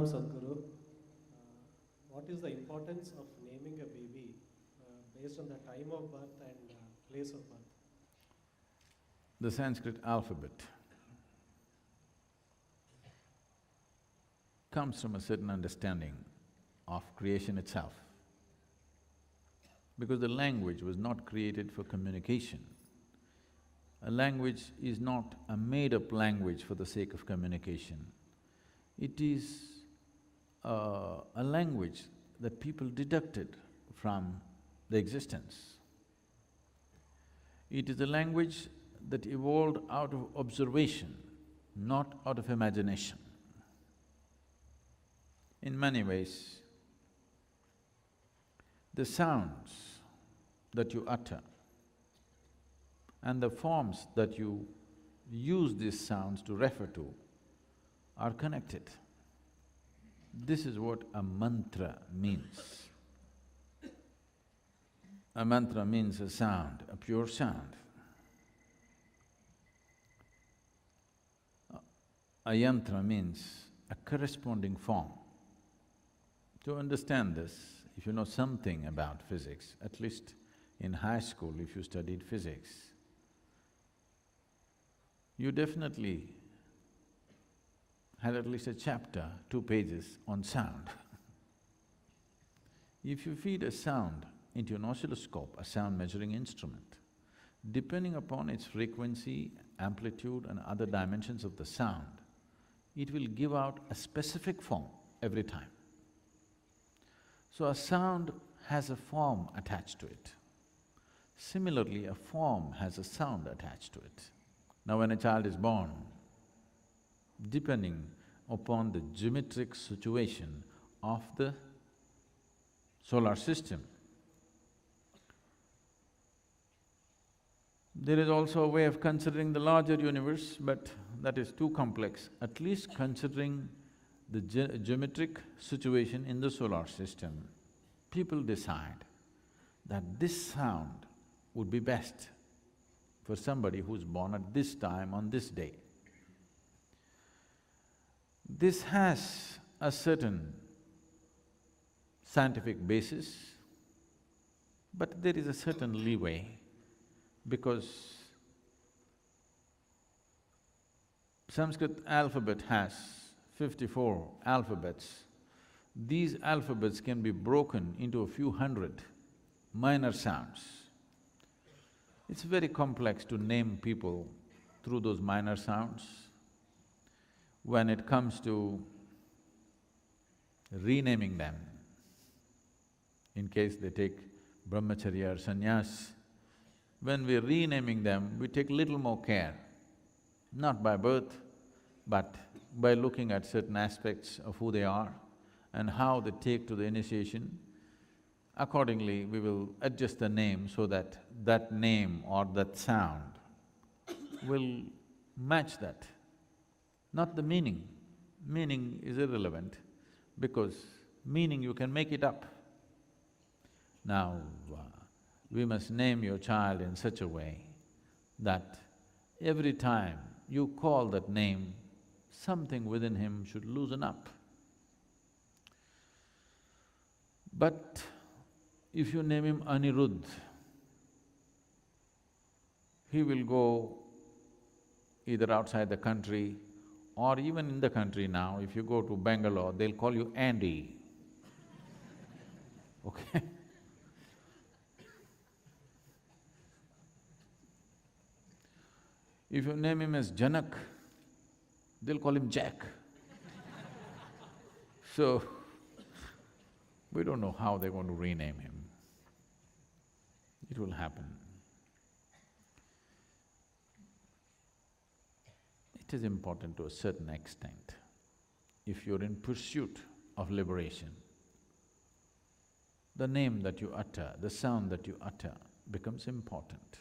Sadhguru. What is the importance of naming a baby based on the time of birth and place of birth? The Sanskrit alphabet comes from a certain understanding of creation itself. Because the language was not created for communication. A language is not a made-up language for the sake of communication. It is a language that people deducted from the existence. It is a language that evolved out of observation, not out of imagination. In many ways, the sounds that you utter and the forms that you use these sounds to refer to are connected. This is what a mantra means. A mantra means a sound, a pure sound. A yantra means a corresponding form. To understand this, if you know something about physics, at least in high school if you studied physics, you definitely had at least a chapter, 2 pages on sound. If you feed a sound into an oscilloscope, a sound measuring instrument, depending upon its frequency, amplitude and other dimensions of the sound, it will give out a specific form every time. So a sound has a form attached to it. Similarly, a form has a sound attached to it. Now when a child is born, depending upon the geometric situation of the solar system, there is also a way of considering the larger universe, but that is too complex. At least considering the geometric situation in the solar system, people decide that this sound would be best for somebody who's born at this time on this day. This has a certain scientific basis, but there is a certain leeway because Sanskrit alphabet has 54 alphabets. These alphabets can be broken into a few hundred minor sounds. It's very complex to name people through those minor sounds. When it comes to renaming them, in case they take brahmacharya or sannyas, when we're renaming them, we take little more care, not by birth, but by looking at certain aspects of who they are and how they take to the initiation. Accordingly, we will adjust the name so that that name or that sound will match that, not the meaning. Meaning is irrelevant because meaning you can make it up. Now, we must name your child in such a way that every time you call that name, something within him should loosen up. But if you name him Anirudh, he will go either outside the country or even in the country now, if you go to Bangalore, they'll call you Andy, okay? If you name him as Janak, they'll call him Jack. So, we don't know how they're going to rename him. It will happen. It is important to a certain extent. If you're in pursuit of liberation, the name that you utter, the sound that you utter becomes important.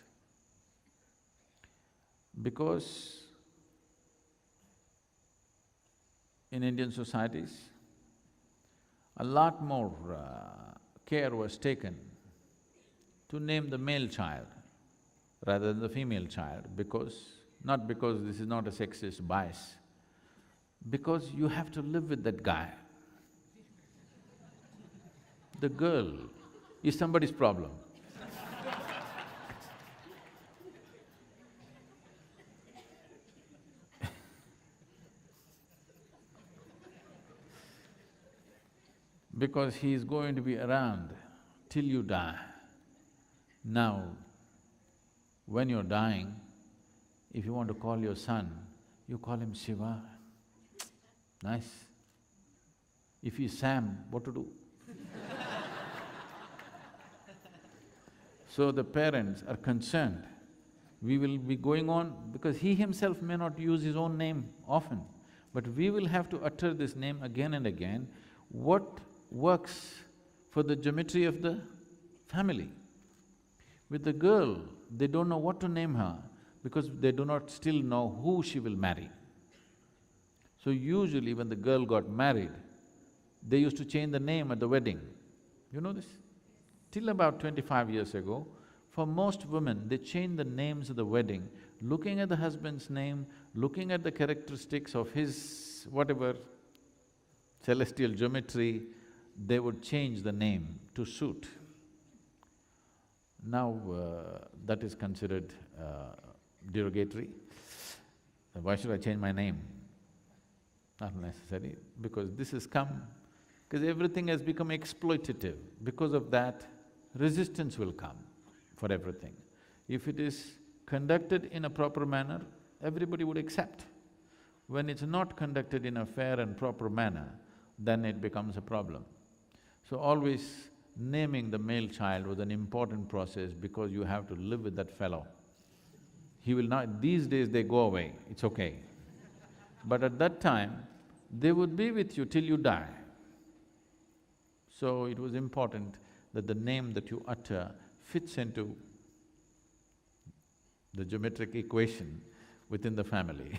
Because in Indian societies, a lot more care was taken to name the male child rather than the female child not because this is not a sexist bias, because you have to live with that guy The girl is somebody's problem. Because he is going to be around till you die. Now, when you're dying, if you want to call your son, you call him Shiva. Nice. If he's Sam, what to do? So the parents are concerned. We will be going on, because he himself may not use his own name often, but we will have to utter this name again and again. What works for the geometry of the family? With the girl, they don't know what to name her because they do not still know who she will marry. So usually when the girl got married, they used to change the name at the wedding. You know this? Till about 25 years ago, for most women, they change the names at the wedding, looking at the husband's name, looking at the characteristics of his whatever celestial geometry, they would change the name to suit. Now, that is considered derogatory. Why should I change my name? Not necessary, because this has come, because everything has become exploitative. Because of that, resistance will come for everything. If it is conducted in a proper manner, everybody would accept. When it's not conducted in a fair and proper manner, then it becomes a problem. So always naming the male child was an important process because you have to live with that fellow. He will not… these days they go away, it's okay. But at that time, they would be with you till you die. So it was important that the name that you utter fits into the geometric equation within the family